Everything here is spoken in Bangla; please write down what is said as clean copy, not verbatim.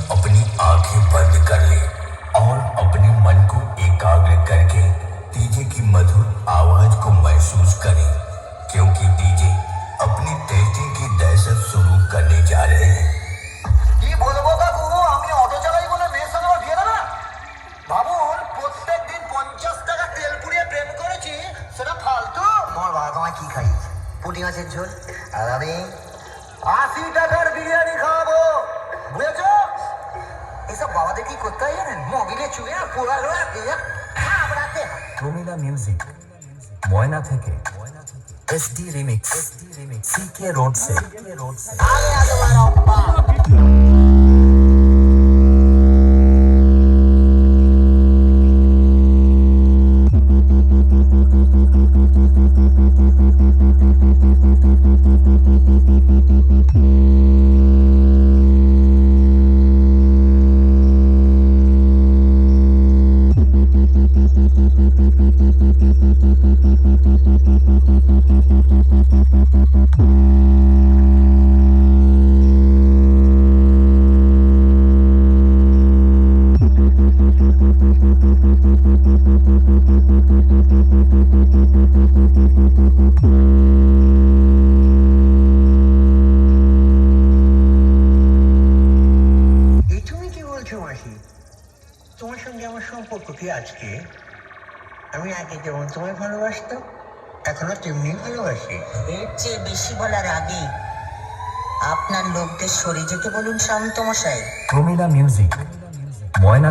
अपनी आंखें बंद कर ले और अपने मन को एकाग्र करके डीजे की मधुर आवाज को महसूस करें, क्योंकि डीजे अपनी टेस्टिंग की दहशत शुरू करने जा रहे हैं। কি বলবো কাকু, আমি অটো চালাই বলে মেয়ের সঙ্গে আমার বিয়ে দেবে না? ভাবুন, প্রত্যেক দিন 50 টাকা তেল পুড়িয়ে প্রেম করেছি, সেটা ফালতু। তোমার বাবা তোমায় কি খাই? পুঁটি মাছের ঝোল। আর আমি 80 টাকার বিরিয়ানি খাওয়াবো, বুঝেছো? এসব বাবাদের কি করতে হয় জানেন? মোবিলে চুয়ে পোড়ালো খাবড়াতে। রমিলা মিউজিক ময়না থেকে এসডি রিমিক্স সিকে রোড से আগে আগে বাড়া অপ্পা। তোমার সঙ্গে আমার সম্পর্ক কি আজকে? আমি আগে যেমন তোমায় ভালোবাসতাম, এখনো তেমনি ভালোবাসি। এর চেয়ে বেশি বলার আগে আপনার লোকদের সরে যেতে বলুন শান্ত মশাই। রমিলা মিউজিক ময়না।